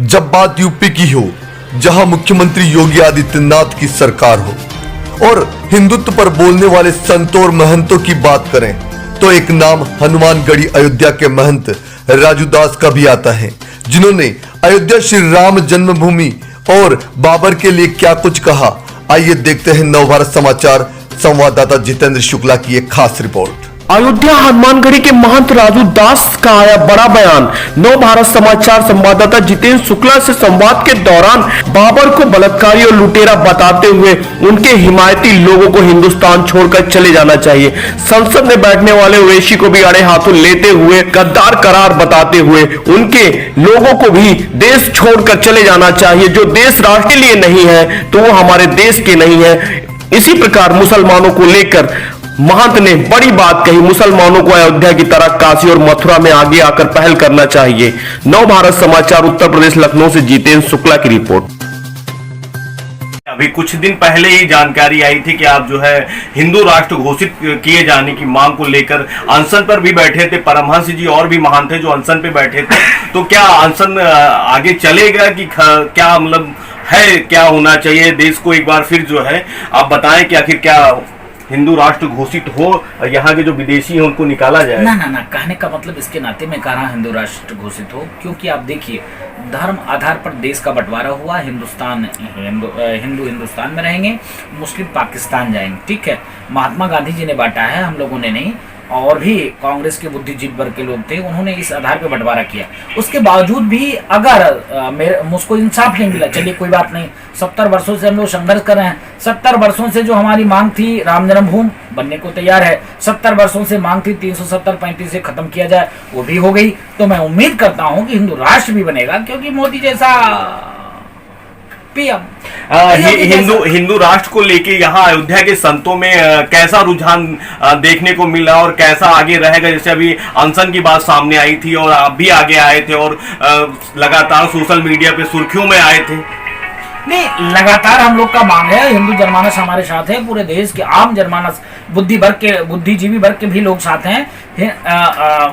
जब बात यूपी की हो, जहां मुख्यमंत्री योगी आदित्यनाथ की सरकार हो और हिंदुत्व पर बोलने वाले संतों और महंतों की बात करें तो एक नाम हनुमानगढ़ी अयोध्या के महंत राजू दास का भी आता है, जिन्होंने अयोध्या श्री राम जन्मभूमि और बाबर के लिए क्या कुछ कहा। आइए देखते हैं नवभारत समाचार संवाददाता जितेंद्र शुक्ला की एक खास रिपोर्ट। अयोध्या हनुमानगढ़ी के महंत राजू दास का आया बड़ा बयान। नव भारत समाचार संवाददाता जितेंद्र शुक्ला से संवाद के दौरान बाबर को बलात्कारी और लुटेरा बताते हुए उनके हिमायती लोगों को हिंदुस्तान छोड़कर चले जाना चाहिए। संसद में बैठने वाले ओवैसी को भी अड़े हाथों लेते हुए गद्दार करार बताते हुए उनके लोगों को भी देश छोड़कर चले जाना चाहिए। जो देश राष्ट्र के लिए नहीं है तो वो हमारे देश के नहीं है। इसी प्रकार मुसलमानों को लेकर महंत ने बड़ी बात कही। मुसलमानों को अयोध्या की तरह काशी और मथुरा में आगे आकर पहल करना चाहिए। नव भारत समाचार उत्तर प्रदेश लखनऊ से जितेंद्र शुक्ला की रिपोर्ट। अभी कुछ दिन पहले ही जानकारी आई थी कि आप जो है हिंदू राष्ट्र घोषित किए जाने की मांग को लेकर अनशन पर भी बैठे थे। परमहंस जी और भी महान थे जो अनशन पे बैठे थे, तो क्या अनशन आगे चलेगा कि क्या मतलब है, क्या होना चाहिए देश को? एक बार फिर जो है आप बताएं कि आखिर क्या हिंदू राष्ट्र घोषित हो, यहाँ के जो विदेशी हैं उनको निकाला जाए? ना कहने का मतलब इसके नाते में कह रहा हिंदू राष्ट्र घोषित हो, क्योंकि आप देखिए धर्म आधार पर देश का बंटवारा हुआ। हिंदू हिंदुस्तान में रहेंगे, मुस्लिम पाकिस्तान जाएंगे, ठीक है। महात्मा गांधी जी ने बांटा है, हम लोगों ने नहीं। और भी कांग्रेस के बुद्धिजीवी वर्ग के लोग थे, उन्होंने इस आधार पर बंटवारा किया। उसके बावजूद भी अगर मुझको इंसाफ नहीं मिला, चलिए कोई बात नहीं, 70 वर्षों से हम लोग संघर्ष कर रहे हैं। 70 वर्षों से जो हमारी मांग थी राम जन्मभूमि बनने को तैयार है। 70 वर्षों से मांग थी 370-35 से खत्म किया जाए, वो भी हो गई। तो मैं उम्मीद करता हूं कि हिंदू राष्ट्र भी बनेगा, क्योंकि मोदी जैसा पीएम हिंदू राष्ट्र को लेके यहाँ अयोध्या के संतों में कैसा रुझान देखने को मिला और कैसा आगे रहेगा? जैसे अभी अनशन की बात सामने आई थी और आप भी आगे आए थे और लगातार सोशल मीडिया पे सुर्खियों में आए थे। नहीं, लगातार हम लोग का मांग है, हिंदू जनमानस हमारे साथ है, पूरे देश के आम जनमानस बुद्धिजीवी वर्ग के भी लोग साथ हैं।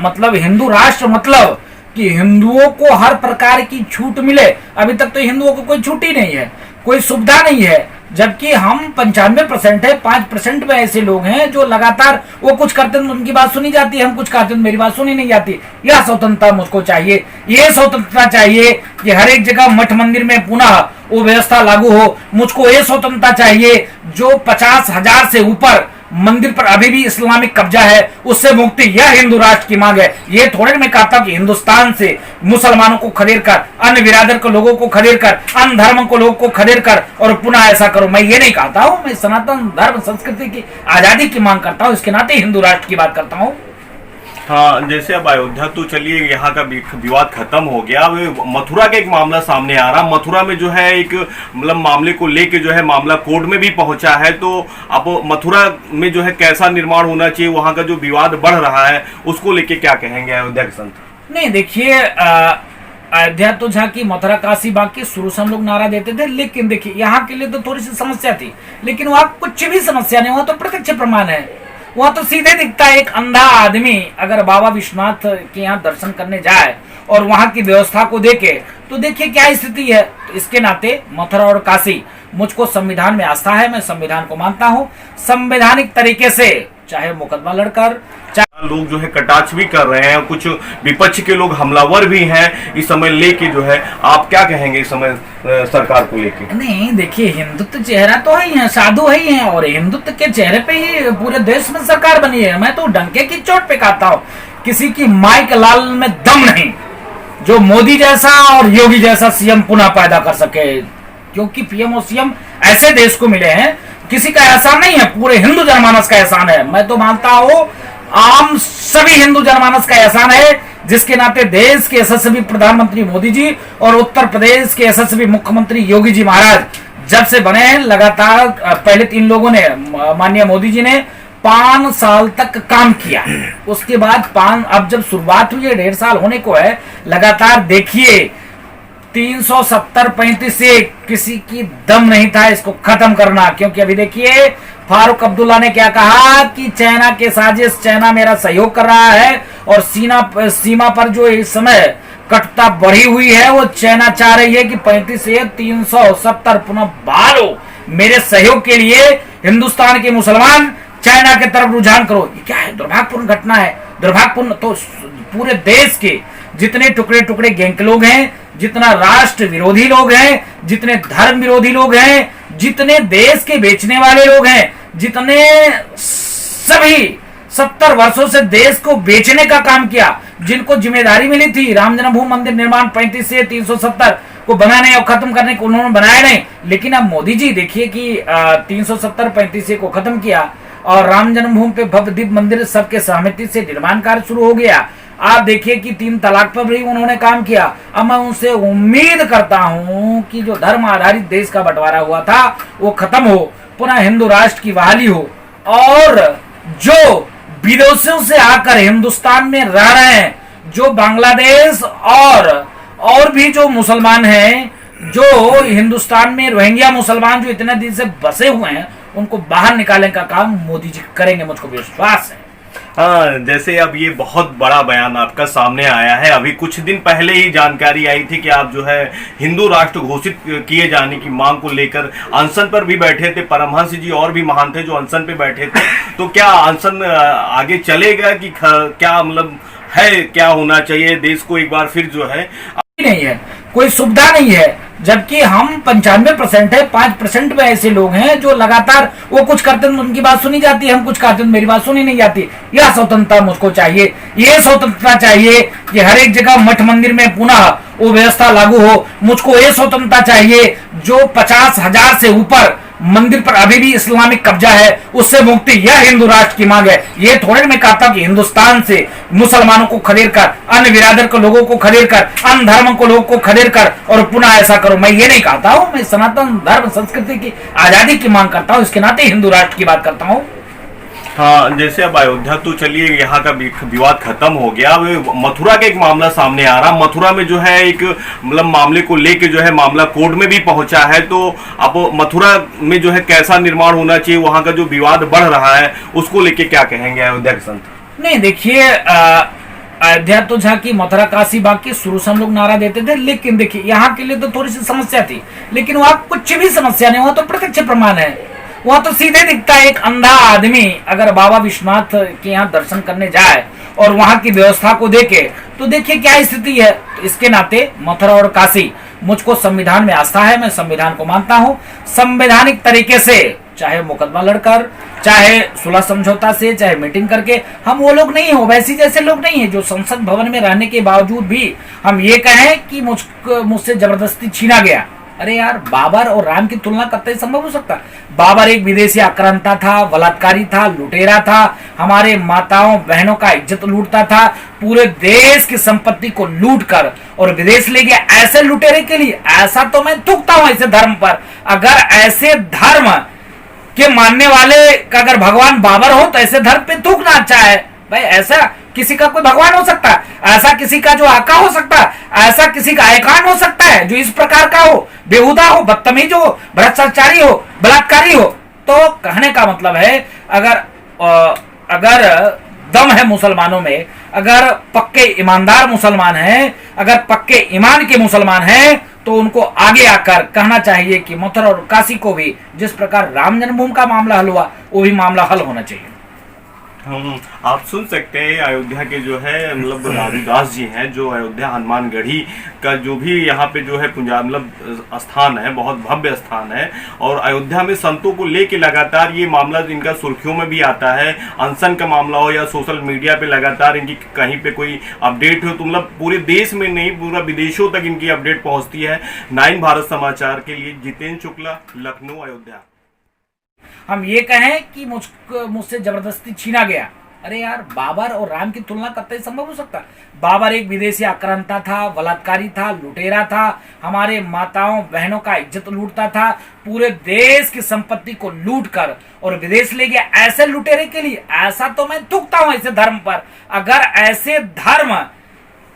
मतलब हिंदू राष्ट्र मतलब कि हिंदुओं को हर प्रकार की छूट मिले। अभी तक तो हिंदुओं को कोई छूट ही नहीं है, कोई सुविधा नहीं है, जबकि हम 95% है। 5% में ऐसे लोग हैं जो लगातार वो कुछ करते हैं उनकी बात सुनी जाती है, हम कुछ करते हैं मेरी बात सुनी नहीं जाती। यह स्वतंत्रता मुझको चाहिए, ये स्वतंत्रता चाहिए कि हर एक जगह मठ मंदिर में पुनः वो व्यवस्था लागू हो। मुझको ये स्वतंत्रता चाहिए जो 50,000 से ऊपर मंदिर पर अभी भी इस्लामिक कब्जा है, उससे मुक्ति। यह हिंदू राष्ट्र की मांग है। ये थोड़े मैं कहता कि हिंदुस्तान से मुसलमानों को खदेड़ कर, अन्य बिरादर के लोगों को खदेड़ कर, अन्य धर्म को लोगों को खदेड़ कर और पुनः ऐसा करो। मैं ये नहीं कहता हूं, मैं सनातन धर्म संस्कृति की आजादी की मांग करता हूं, इसके नाते हिंदू राष्ट्र की बात करता हूं। हाँ, जैसे अब अयोध्या तो चलिए यहाँ का विवाद खत्म हो गया। अब मथुरा का एक मामला सामने आ रहा। मथुरा में जो है एक मतलब मामले को लेके जो है मामला कोर्ट में भी पहुंचा है। तो अब मथुरा में जो है कैसा निर्माण होना चाहिए, वहाँ का जो विवाद बढ़ रहा है उसको लेके क्या कहेंगे अयोध्या के संत? नहीं, देखिए अयोध्या तो झांकी मथुरा काशी बाकी शुरू से हम लोग नारा देते थे, लेकिन देखिए यहाँ के लिए तो थोड़ी सी समस्या थी, लेकिन वहाँ कुछ भी समस्या नहीं, वहाँ तो प्रत्यक्ष प्रमाण है। वहां तो सीधे दिखता है एक अंधा आदमी अगर बाबा विश्वनाथ के यहाँ दर्शन करने जाए और वहां की व्यवस्था को देखे तो देखिए क्या स्थिति है। तो इसके नाते मथुरा और काशी, मुझको संविधान में आस्था है, मैं संविधान को मानता हूँ। संवैधानिक तरीके से चाहे मुकदमा लड़कर, लोग जो है कटाक्ष भी कर रहे हैं, कुछ विपक्ष के लोग हमलावर भी हैं इस समय लेके, जो है आप क्या कहेंगे इस समय सरकार को लेके? नहीं, देखिए हिंदुत्व चेहरा तो है ही है, साधु है ही है, और हिंदुत्व के चेहरे पे ही पूरे देश में सरकार बनी है। मैं तो डंके की चोट पे कहता हूँ, किसी की माई के लाल में दम नहीं जो मोदी जैसा और योगी जैसा सीएम पुनः पैदा कर सके, क्योंकि पीएम और सीएम ऐसे देश को मिले हैं, किसी का एहसान नहीं है, पूरे हिंदू जनमानस का एहसान है। मैं तो मानता हूँ आम सभी हिंदू जनमानस का एहसान है, जिसके नाते देश के यशस्वी प्रधानमंत्री मोदी जी और उत्तर प्रदेश के यशस्वी मुख्यमंत्री योगी जी महाराज जब से बने हैं, लगातार पहले 3 लोगों ने, माननीय मोदी जी ने 5 साल तक काम किया। उसके बाद अब जब शुरुआत हुई है, 1.5 साल होने को है, लगातार देखिए 370-35 से किसी की दम नहीं था इसको खत्म करना। क्योंकि अभी देखिए फारूक अब्दुल्ला ने क्या कहा कि चाइना के साजिश, चाइना मेरा सहयोग कर रहा है और सीमा पर जो इस समय कटुता बढ़ी हुई है। वो चाइना चाह रही है कि 35 से 370 पुनः बहाल हो। मेरे सहयोग के लिए हिंदुस्तान के मुसलमान चाइना की तरफ रुझान करो। ये क्या है? दुर्भाग्यपूर्ण घटना है। दुर्भाग्यपूर्ण तो पूरे देश के जितने टुकड़े टुकड़े गैंग के लोग हैं, जितना राष्ट्र विरोधी लोग हैं, जितने धर्म विरोधी लोग हैं, जितने देश के बेचने वाले लोग हैं, जितने सभी 70 वर्षों से देश को बेचने का काम किया, जिनको जिम्मेदारी मिली थी राम जन्मभूमि मंदिर निर्माण 35 से 370 को बनाने और खत्म करने को, उन्होंने बनाया नहीं। लेकिन अब मोदी जी देखिए कि 370 35 को खत्म किया और राम जन्मभूमि पे भव्य दिव्य मंदिर सबके सहमति से निर्माण कार्य शुरू हो गया। आप देखिए कि 3 तलाक पर भी उन्होंने काम किया। अब मैं उनसे उम्मीद करता हूं कि जो धर्म आधारित देश का बंटवारा हुआ था वो खत्म हो, पुनः हिंदू राष्ट्र की बहाली हो, और जो विदेशों से आकर हिंदुस्तान में रह रहे हैं, जो बांग्लादेश और भी जो मुसलमान हैं, जो हिंदुस्तान में रोहिंग्या मुसलमान जो इतने दिन से बसे हुए हैं, उनको बाहर निकालने का काम मोदी जी करेंगे, मुझको विश्वास है। हाँ, जैसे अब ये बहुत बड़ा बयान आपका सामने आया है। अभी कुछ दिन पहले ही जानकारी आई थी कि आप जो है हिंदू राष्ट्र घोषित किए जाने की मांग को लेकर अनशन पर भी बैठे थे। परमहंस जी और भी महान थे जो अनशन पे बैठे थे। तो क्या अनशन आगे चलेगा कि क्या मतलब है, क्या होना चाहिए? देश को एक बार फिर जो है नहीं है, कोई सुविधा नहीं है, जबकि हम 95% है, 5% में ऐसे लोग हैं जो लगातार वो कुछ करते हैं उनकी बात सुनी जाती है, हम कुछ करते हैं मेरी बात सुनी नहीं जाती। यह स्वतंत्रता मुझको चाहिए, ये स्वतंत्रता चाहिए कि हर एक जगह मठ मंदिर में पुनः वो व्यवस्था लागू हो। मुझको ये स्वतंत्रता चाहिए जो 50,000 से ऊपर मंदिर पर अभी भी इस्लामिक कब्जा है, उससे मुक्ति, यह हिंदू राष्ट्र की मांग है। ये थोड़े मैं कहता कि हिंदुस्तान से मुसलमानों को खदेड़ कर, अन्य बिरादर के लोगों को खदेड़ कर, अन्य धर्म को लोगों को खदेड़ कर और पुनः ऐसा करो। मैं ये नहीं कहता हूं, मैं सनातन धर्म संस्कृति की आजादी की मांग करता हूं, इसके नाते हिंदू राष्ट्र की बात करता हूं। हाँ, जैसे अब अयोध्या तो चलिए यहाँ का विवाद खत्म हो गया। अब मथुरा का एक मामला सामने आ रहा। मथुरा में जो है एक मतलब मामले को लेके जो है मामला कोर्ट में भी पहुंचा है। तो अब मथुरा में जो है कैसा निर्माण होना चाहिए, वहां का जो विवाद बढ़ रहा है उसको लेके क्या कहेंगे अयोध्या के संत? नहीं, देखिए अयोध्या तो झांकी मथुरा काशी बाकी शुरू से हम लोग नारा देते थे, लेकिन देखिए यहाँ के लिए तो थोड़ी सी समस्या थी, लेकिन वहां कुछ भी समस्या नहीं हुआ। तो प्रत्यक्ष प्रमाण है, वहां तो सीधे दिखता है। एक अंधा आदमी अगर बाबा विश्वनाथ के यहाँ दर्शन करने जाए और वहां की व्यवस्था को देखे तो देखिए क्या स्थिति है। तो इसके नाते मथुरा और काशी, मुझको संविधान में आस्था है, मैं संविधान को मानता हूँ। संवैधानिक तरीके से चाहे मुकदमा लड़कर, चाहे सुलह समझौता से, चाहे मीटिंग करके, हम वो लोग नहीं हो, वैसी जैसे लोग नहीं है जो संसद भवन में रहने के बावजूद भी हम ये कहें कि मुझसे जबरदस्ती छीना गया। अरे यार, बाबर और राम की तुलना करते संभव हो सकता? बाबर एक विदेशी आक्रांता था, बलात्कारी था, लुटेरा था, हमारे माताओं बहनों का इज्जत लूटता था, पूरे देश की संपत्ति को लूट कर और विदेश ले गया। ऐसे लुटेरे के लिए ऐसा तो मैं थूकता हूं ऐसे धर्म पर। अगर ऐसे धर्म के मानने वाले का अगर भगवान बाबर हो तो ऐसे धर्म पे थूकना अच्छा है भाई। ऐसा किसी का कोई भगवान हो सकता है, ऐसा किसी का जो आका हो सकता है, ऐसा किसी का आयकान हो सकता है जो इस प्रकार का हो, बेहुदा हो, बदतमीज हो, भ्रष्टाचारी हो, बलात्कारी हो। तो कहने का मतलब है अगर दम है मुसलमानों में, अगर पक्के ईमानदार मुसलमान हैं, अगर पक्के ईमान के मुसलमान हैं, तो उनको आगे आकर कहना चाहिए कि मथुरा और काशी को भी जिस प्रकार राम जन्मभूमि का मामला हल हुआ वो भी मामला हल होना चाहिए। आप सुन सकते हैं अयोध्या के जो है मतलब रामदास जी हैं, जो अयोध्या हनुमानगढ़ी का जो भी यहाँ पे जो है पंजाब मतलब स्थान है, बहुत भव्य स्थान है। और अयोध्या में संतों को लेके लगातार ये मामला इनका सुर्खियों में भी आता है। अनशन का मामला हो या सोशल मीडिया पे लगातार इनकी कहीं पे कोई अपडेट हो तो मतलब पूरे देश में नहीं, पूरा विदेशों तक इनकी अपडेट पहुंचती है। 9 भारत समाचार के लिए जितेंद्र शुक्ला, लखनऊ, अयोध्या। हम ये कहें कि मुझसे जबरदस्ती छीना गया। अरे यार, बाबर और राम की तुलना करते संभव हो सकता? बाबर एक विदेशी आक्रांता था, बलात्कारी था, लुटेरा था, हमारे माताओं बहनों का इज्जत लूटता था, पूरे देश की संपत्ति को लूट कर और विदेश ले गया। ऐसे लुटेरे के लिए ऐसा तो मैं थूकता हूं ऐसे धर्म पर। अगर ऐसे धर्म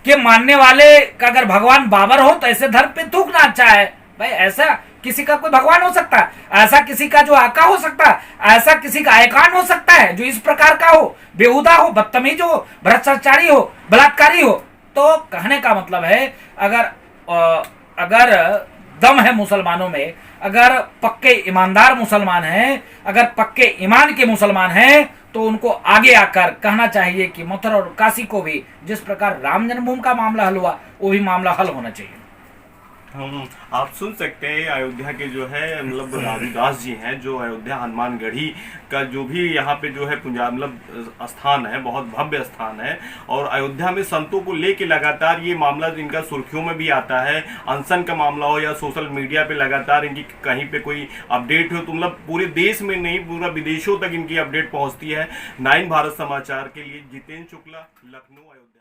के मानने वाले का अगर भगवान बाबर हो तो ऐसे धर्म पे थूकना अच्छा है भाई। ऐसा किसी का कोई भगवान हो सकता है, ऐसा किसी का जो आका हो सकता है, ऐसा किसी का आयकान हो सकता है जो इस प्रकार का हो, बेहुदा हो, बदतमीज हो, भ्रष्टाचारी हो, बलात्कारी हो। तो कहने का मतलब है अगर दम है मुसलमानों में, अगर पक्के ईमानदार मुसलमान हैं, अगर पक्के ईमान के मुसलमान हैं, तो उनको आगे आकर कहना चाहिए कि मथुरा और काशी को भी जिस प्रकार राम जन्मभूमि का मामला हल हुआ, वो भी मामला हल होना चाहिए। आप सुन सकते हैं अयोध्या के जो है मतलब राजूदास जी हैं, जो अयोध्या हनुमानगढ़ी का जो भी यहाँ पे जो है पंजाब मतलब स्थान है, बहुत भव्य स्थान है। और अयोध्या में संतों को लेके लगातार ये मामला इनका सुर्खियों में भी आता है, अनशन का मामला हो या सोशल मीडिया पे लगातार इनकी कहीं पे कोई अपडेट हो तो मतलब पूरे देश में नहीं पूरा विदेशों तक इनकी अपडेट पहुंचती है। 9 भारत समाचार के लिए जितेंद्र शुक्ला, लखनऊ, अयोध्या।